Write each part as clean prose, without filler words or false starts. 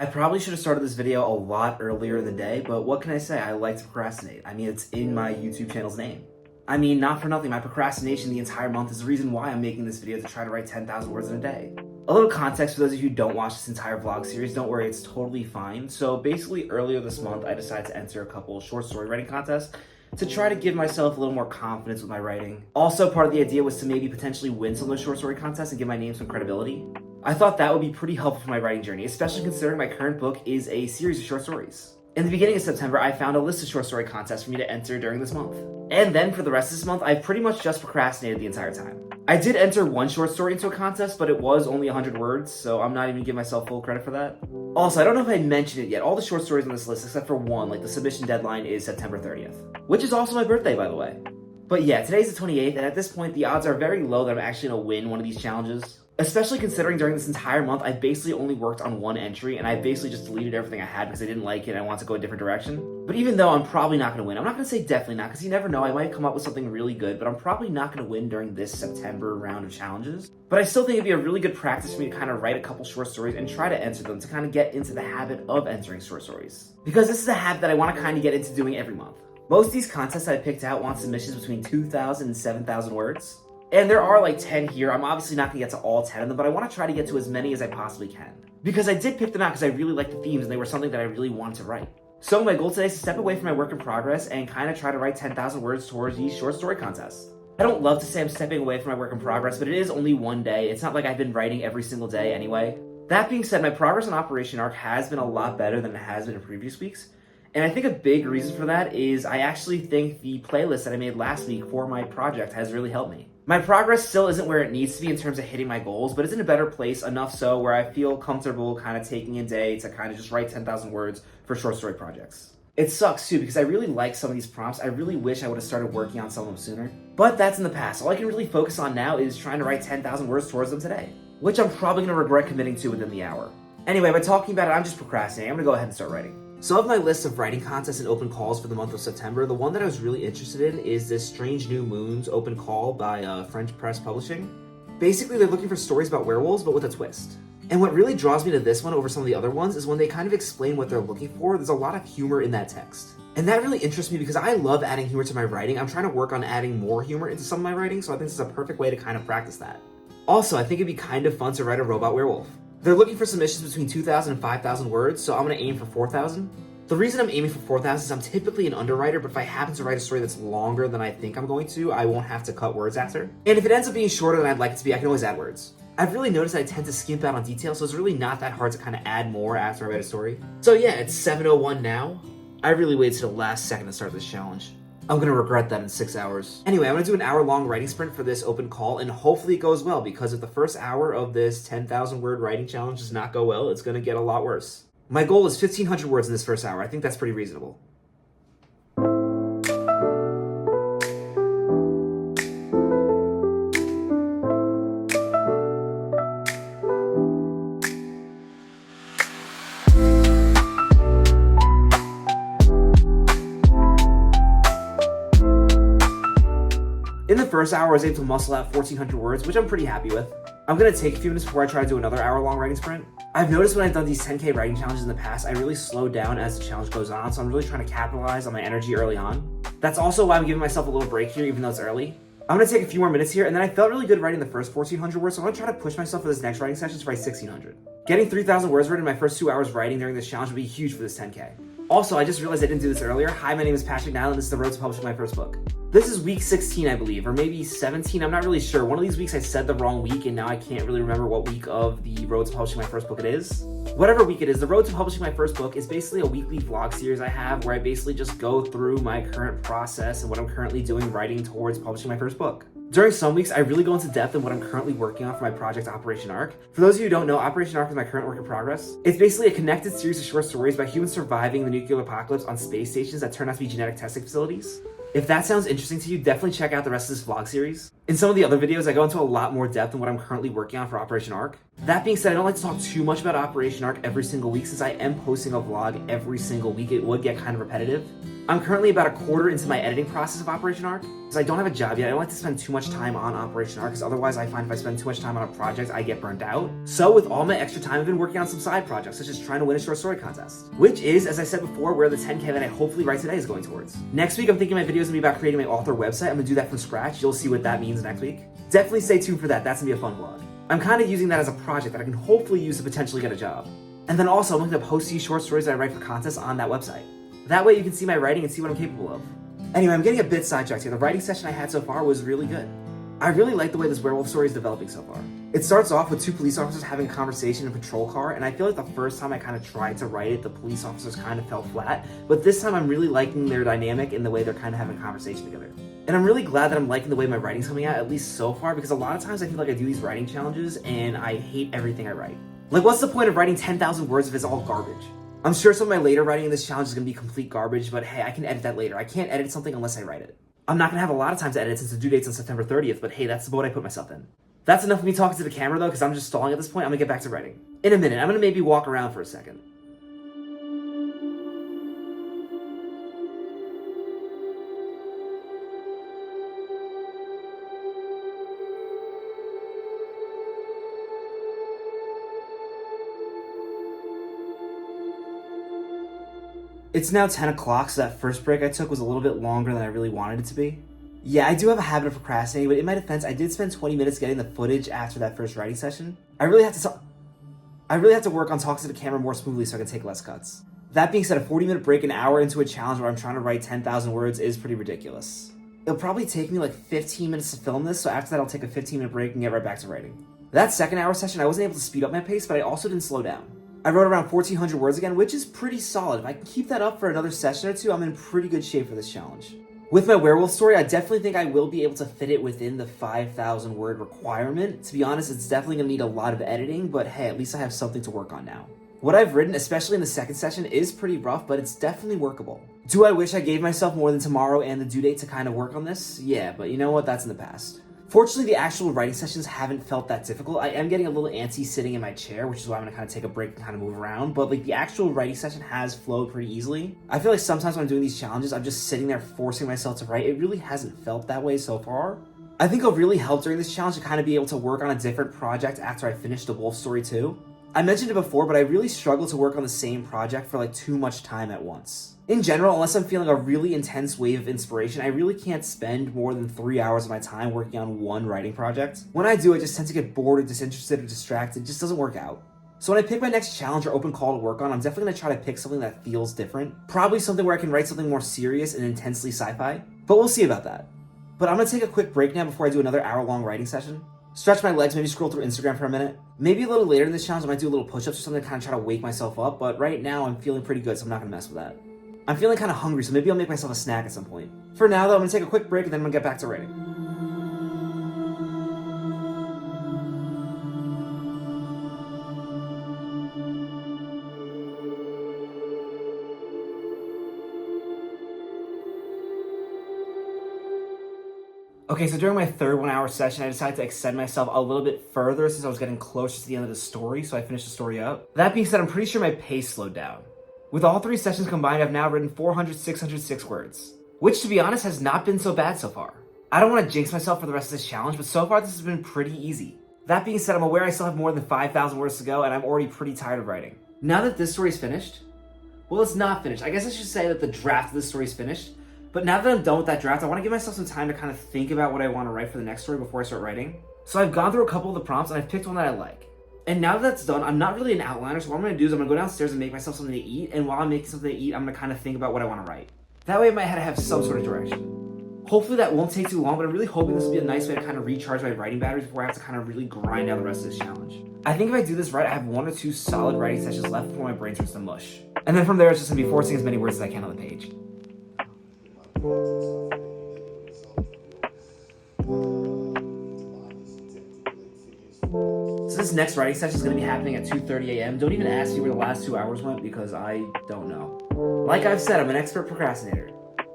I probably should have started this video a lot earlier in the day, but what can I say? I like to procrastinate. I mean, it's in my YouTube channel's name. I mean, not for nothing, my procrastination the entire month is the reason why I'm making this video to try to write 10,000 words in a day. A little context for those of you who don't watch this entire vlog series, don't worry, it's totally fine. So basically earlier this month, I decided to enter a couple short story writing contests to try to give myself a little more confidence with my writing. Also, part of the idea was to maybe potentially win some of those short story contests and give my name some credibility. I thought that would be pretty helpful for my writing journey, especially considering my current book is a series of short stories. In the beginning of September, I found a list of short story contests for me to enter during this month. And then for the rest of this month, I've pretty much just procrastinated the entire time. I did enter one short story into a contest, but it was only 100 words, so I'm not even giving myself full credit for that. Also, I don't know if I mentioned it yet, all the short stories on this list, except for one, like the submission deadline is September 30th, which is also my birthday, by the way. But yeah, today's the 28th, and at this point, the odds are very low that I'm actually gonna win one of these challenges. Especially considering during this entire month, I basically only worked on one entry, and I basically just deleted everything I had because I didn't like it and I wanted to go a different direction. But even though I'm probably not going to win, I'm not going to say definitely not, because you never know, I might come up with something really good, but I'm probably not going to win during this September round of challenges. But I still think it'd be a really good practice for me to kind of write a couple short stories and try to enter them to kind of get into the habit of entering short stories. Because this is a habit that I want to kind of get into doing every month. Most of these contests I picked out want submissions between 2,000 and 7,000 words. And there are like 10 here. I'm obviously not gonna get to all 10 of them, but I want to try to get to as many as I possibly can. Because I did pick them out because I really like the themes and they were something that I really wanted to write. So my goal today is to step away from my work in progress and kind of try to write 10,000 words towards these short story contests. I don't love to say I'm stepping away from my work in progress, but it is only one day. It's not like I've been writing every single day anyway. That being said, my progress on Operation Arc has been a lot better than it has been in previous weeks. And I think a big reason for that is I actually think the playlist that I made last week for my project has really helped me. My progress still isn't where it needs to be in terms of hitting my goals, but it's in a better place, enough so where I feel comfortable kind of taking a day to kind of just write 10,000 words for short story projects. It sucks too because I really like some of these prompts. I really wish I would have started working on some of them sooner, but that's in the past. All I can really focus on now is trying to write 10,000 words towards them today, which I'm probably going to regret committing to within the hour. Anyway, by talking about it, I'm just procrastinating. I'm going to go ahead and start writing. So of my list of writing contests and open calls for the month of September, the one that I was really interested in is this Strange New Moons open call by French Press Publishing. Basically, they're looking for stories about werewolves, but with a twist. And what really draws me to this one over some of the other ones is when they kind of explain what they're looking for, there's a lot of humor in that text. And that really interests me because I love adding humor to my writing. I'm trying to work on adding more humor into some of my writing, so I think this is a perfect way to kind of practice that. Also, I think it'd be kind of fun to write a robot werewolf. They're looking for submissions between 2,000 and 5,000 words, so I'm going to aim for 4,000. The reason I'm aiming for 4,000 is I'm typically an underwriter, but if I happen to write a story that's longer than I think I'm going to, I won't have to cut words after. And if it ends up being shorter than I'd like it to be, I can always add words. I've really noticed that I tend to skimp out on details, so it's really not that hard to kind of add more after I write a story. So yeah, it's 7:01 now. I really waited to the last second to start this challenge. I'm gonna regret that in 6 hours. Anyway, I'm gonna do an hour-long writing sprint for this open call, and hopefully it goes well, because if the first hour of this 10,000 word writing challenge does not go well, it's gonna get a lot worse. My goal is 1,500 words in this first hour. I think that's pretty reasonable. In the first hour, I was able to muscle out 1,400 words, which I'm pretty happy with. I'm gonna take a few minutes before I try to do another hour-long writing sprint. I've noticed when I've done these 10K writing challenges in the past, I really slow down as the challenge goes on, so I'm really trying to capitalize on my energy early on. That's also why I'm giving myself a little break here, even though it's early. I'm gonna take a few more minutes here, and then I felt really good writing the first 1,400 words, so I'm gonna try to push myself for this next writing session to write 1,600. Getting 3,000 words written in my first 2 hours writing during this challenge would be huge for this 10K. Also, I just realized I didn't do this earlier. Hi, my name is Patrick Nyland. This is the road to publishing my first book. This is week 16, I believe, or maybe 17. I'm not really sure. One of these weeks I said the wrong week, and now I can't really remember what week of the road to publishing my first book it is. Whatever week it is, the road to publishing my first book is basically a weekly vlog series I have where I basically just go through my current process and what I'm currently doing writing towards publishing my first book. During some weeks, I really go into depth in what I'm currently working on for my project Operation Arc. For those of you who don't know, Operation Arc is my current work in progress. It's basically a connected series of short stories about humans surviving the nuclear apocalypse on space stations that turn out to be genetic testing facilities. If that sounds interesting to you, definitely check out the rest of this vlog series. In some of the other videos, I go into a lot more depth than what I'm currently working on for Operation Arc. That being said, I don't like to talk too much about Operation Arc every single week since I am posting a vlog every single week. It would get kind of repetitive. I'm currently about a quarter into my editing process of Operation Arc. Because I don't have a job yet, I don't like to spend too much time on Operation Arc because otherwise I find if I spend too much time on a project, I get burnt out. So with all my extra time, I've been working on some side projects, such as trying to win a short story contest, which is, as I said before, where the 10K that I hopefully write today is going towards. Next week, I'm thinking my video is gonna be about creating my author website. I'm gonna do that from scratch. You'll see what that means next week. Definitely stay tuned for that. That's gonna be a fun vlog. I'm kind of using that as a project that I can hopefully use to potentially get a job. And then also, I'm looking to post these short stories that I write for contests on that website. That way you can see my writing and see what I'm capable of. Anyway, I'm getting a bit sidetracked here. The writing session I had so far was really good. I really like the way this werewolf story is developing so far. It starts off with two police officers having a conversation in a patrol car, and I feel like the first time I kind of tried to write it, the police officers kind of fell flat, but this time I'm really liking their dynamic and the way they're kind of having a conversation together. And I'm really glad that I'm liking the way my writing's coming out, at least so far, because a lot of times I feel like I do these writing challenges and I hate everything I write. Like, what's the point of writing 10,000 words if it's all garbage? I'm sure some of my later writing in this challenge is going to be complete garbage, but hey, I can edit that later. I can't edit something unless I write it. I'm not going to have a lot of time to edit since the due date's on September 30th, but hey, that's the boat I put myself in. That's enough of me talking to the camera though, because I'm just stalling at this point. I'm going to get back to writing. In a minute, I'm going to maybe walk around for a second. It's now 10 o'clock, so that first break I took was a little bit longer than I really wanted it to be. Yeah, I do have a habit of procrastinating, but in my defense, I did spend 20 minutes getting the footage after that first writing session. I really have to work on talking to the camera more smoothly so I can take less cuts. That being said, a 40-minute break an hour into a challenge where I'm trying to write 10,000 words is pretty ridiculous. It'll probably take me like 15 minutes to film this, so after that I'll take a 15-minute break and get right back to writing. That second hour session, I wasn't able to speed up my pace, but I also didn't slow down. I wrote around 1,400 words again, which is pretty solid. If I can keep that up for another session or two, I'm in pretty good shape for this challenge. With my werewolf story, I definitely think I will be able to fit it within the 5,000 word requirement. To be honest, it's definitely gonna need a lot of editing, but hey, at least I have something to work on now. What I've written, especially in the second session, is pretty rough, but it's definitely workable. Do I wish I gave myself more than tomorrow and the due date to kind of work on this? Yeah, but you know what? That's in the past. Fortunately, the actual writing sessions haven't felt that difficult. I am getting a little antsy sitting in my chair, which is why I'm gonna kind of take a break and kind of move around, but like the actual writing session has flowed pretty easily. I feel like sometimes when I'm doing these challenges, I'm just sitting there forcing myself to write. It really hasn't felt that way so far. I think it'll really help during this challenge to kind of be able to work on a different project after I finish the wolf story too. I mentioned it before, but I really struggle to work on the same project for like too much time at once. In general, unless I'm feeling a really intense wave of inspiration, I really can't spend more than 3 hours of my time working on one writing project. When I do, I just tend to get bored or disinterested or distracted. It just doesn't work out. So when I pick my next challenge or open call to work on, I'm definitely gonna try to pick something that feels different. Probably something where I can write something more serious and intensely sci-fi, but we'll see about that. But I'm gonna take a quick break now before I do another hour-long writing session. Stretch my legs, maybe scroll through Instagram for a minute. Maybe a little later in this challenge, I might do a little push-ups or something to kind of try to wake myself up, but right now I'm feeling pretty good, so I'm not gonna mess with that. I'm feeling kind of hungry, so maybe I'll make myself a snack at some point. For now, though, I'm gonna take a quick break and then I'm gonna get back to writing. Okay, so during my third 1 hour session, I decided to extend myself a little bit further since I was getting closer to the end of the story, so I finished the story up. That being said, I'm pretty sure my pace slowed down. With all three sessions combined, I've now written 606 words, which to be honest has not been so bad so far. I don't want to jinx myself for the rest of this challenge, but so far this has been pretty easy. That being said, I'm aware I still have more than 5,000 words to go and I'm already pretty tired of writing. Now that this story is finished, well, it's not finished. I guess I should say that the draft of this story is finished, but now that I'm done with that draft, I want to give myself some time to kind of think about what I want to write for the next story before I start writing. So I've gone through a couple of the prompts and I've picked one that I like. And now that that's done, I'm not really an outliner, so what I'm going to do is I'm going to go downstairs and make myself something to eat, and while I'm making something to eat, I'm going to kind of think about what I want to write. That way in my head I have some sort of direction. Hopefully that won't take too long, but I'm really hoping this will be a nice way to kind of recharge my writing batteries before I have to kind of really grind out the rest of this challenge. I think if I do this right, I have 1 or 2 solid writing sessions left before my brain turns to mush. And then from there, it's just going to be forcing as many words as I can on the page. So this next writing session is going to be happening at 2:30 a.m. Don't even ask me where the last 2 hours went because I don't know. Like I've said, I'm an expert procrastinator.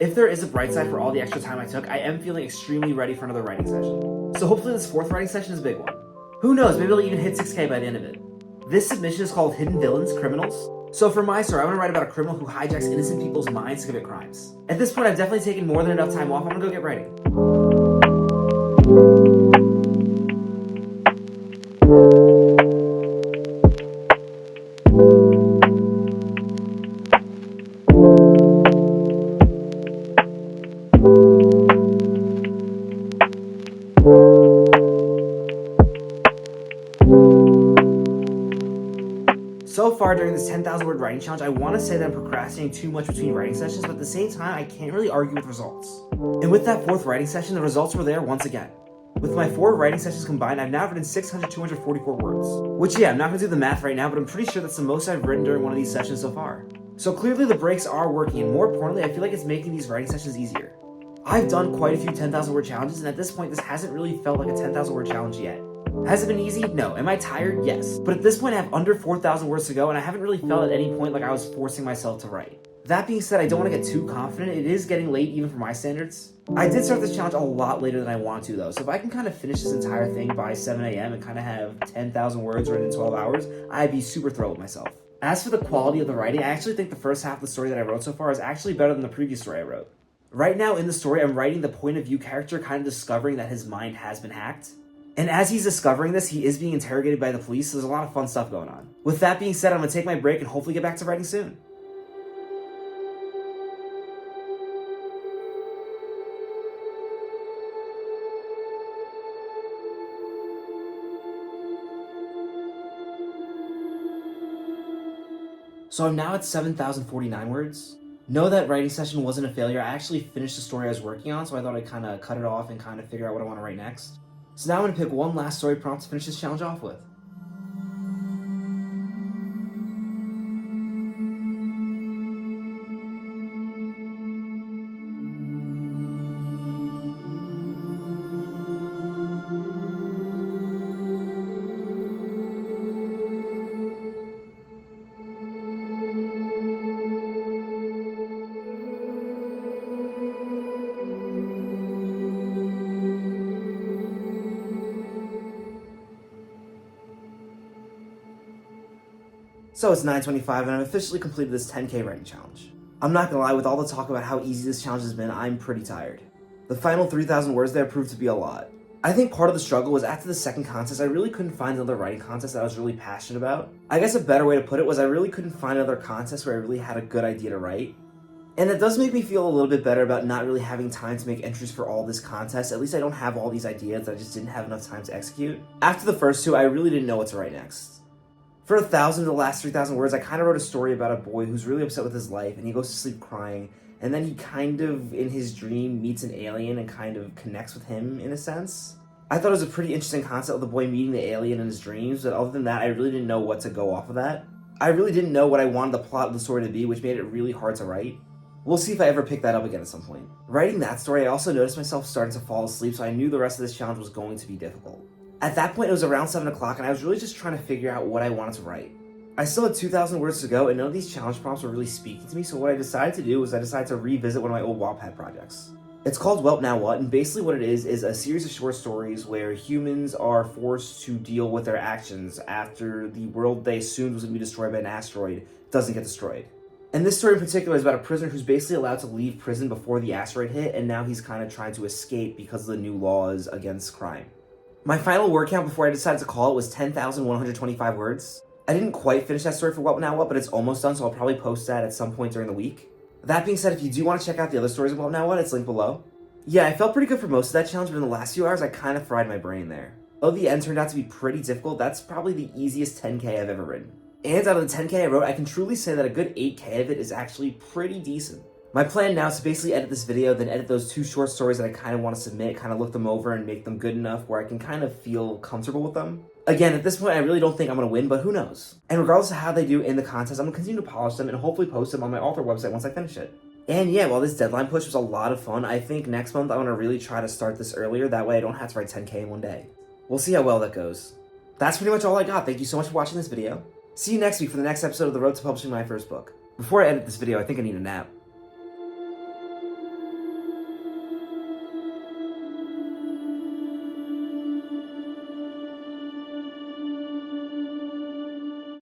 If there is a bright side for all the extra time I took, I am feeling extremely ready for another writing session. So hopefully this 4th writing session is a big one. Who knows, maybe I'll even hit 6K by the end of it. This submission is called Hidden Villains, Criminals. So for my story, I want to write about a criminal who hijacks innocent people's minds to commit crimes. At this point, I've definitely taken more than enough time off. I'm gonna go get writing. So far during this 10,000 word writing challenge, I want to say that I'm procrastinating too much between writing sessions, but at the same time, I can't really argue with results. And with that 4th writing session, the results were there once again. With my 4 writing sessions combined, I've now written 244 words. Which, yeah, I'm not going to do the math right now, but I'm pretty sure that's the most I've written during one of these sessions so far. So clearly the breaks are working, and more importantly, I feel like it's making these writing sessions easier. I've done quite a few 10,000 word challenges, and at this point, this hasn't really felt like a 10,000 word challenge yet. Has it been easy? No. Am I tired? Yes. But at this point, I have under 4,000 words to go, and I haven't really felt at any point like I was forcing myself to write. That being said, I don't want to get too confident. It is getting late even for my standards. I did start this challenge a lot later than I want to, though, so if I can kind of finish this entire thing by 7 a.m. and kind of have 10,000 words written in 12 hours, I'd be super thrilled with myself. As for the quality of the writing, I actually think the first half of the story that I wrote so far is actually better than the previous story I wrote. Right now in the story, I'm writing the point of view character kind of discovering that his mind has been hacked. And as he's discovering this, he is being interrogated by the police, so there's a lot of fun stuff going on. With that being said, I'm going to take my break and hopefully get back to writing soon. So I'm now at 7,049 words. Know that writing session wasn't a failure. I actually finished the story I was working on, so I thought I'd kind of cut it off and kind of figure out what I want to write next. So now I'm going to pick one last story prompt to finish this challenge off with. So it's 9:25 and I've officially completed this 10K writing challenge. I'm not gonna lie, with all the talk about how easy this challenge has been, I'm pretty tired. The final 3,000 words there proved to be a lot. I think part of the struggle was after the second contest, I really couldn't find another writing contest that I was really passionate about. I guess a better way to put it was I really couldn't find another contest where I really had a good idea to write. And it does make me feel a little bit better about not really having time to make entries for all this contest. At least I don't have all these ideas that I just didn't have enough time to execute. After the first two, I really didn't know what to write next. For 1,000 of the last 3,000 words, I kind of wrote a story about a boy who's really upset with his life, and he goes to sleep crying, and then he kind of, in his dream, meets an alien and kind of connects with him, in a sense. I thought it was a pretty interesting concept of the boy meeting the alien in his dreams, but other than that, I really didn't know what to go off of that. I really didn't know what I wanted the plot of the story to be, which made it really hard to write. We'll see if I ever pick that up again at some point. Writing that story, I also noticed myself starting to fall asleep, so I knew the rest of this challenge was going to be difficult. At that point, it was around 7 o'clock, and I was really just trying to figure out what I wanted to write. I still had 2,000 words to go, and none of these challenge prompts were really speaking to me, so what I decided to do was I decided to revisit one of my old Wattpad projects. It's called Welp Now What, and basically what it is a series of short stories where humans are forced to deal with their actions after the world they assumed was going to be destroyed by an asteroid doesn't get destroyed. And this story in particular is about a prisoner who's basically allowed to leave prison before the asteroid hit, and now he's kind of trying to escape because of the new laws against crime. My final word count before I decided to call it was 10,125 words. I didn't quite finish that story for What Now What, but it's almost done, so I'll probably post that at some point during the week. That being said, if you do want to check out the other stories of What Now What, it's linked below. Yeah, I felt pretty good for most of that challenge, but in the last few hours, I kind of fried my brain there. Though the end turned out to be pretty difficult, that's probably the easiest 10K I've ever written. And out of the 10K I wrote, I can truly say that a good 8K of it is actually pretty decent. My plan now is to basically edit this video, then edit those 2 short stories that I kind of want to submit, kind of look them over and make them good enough where I can kind of feel comfortable with them. Again, at this point, I really don't think I'm going to win, but who knows? And regardless of how they do in the contest, I'm going to continue to polish them and hopefully post them on my author website once I finish it. And yeah, while this deadline push was a lot of fun, I think next month I want to really try to start this earlier, that way I don't have to write 10K in one day. We'll see how well that goes. That's pretty much all I got. Thank you so much for watching this video. See you next week for the next episode of The Road to Publishing My First Book. Before I edit this video, I think I need a nap.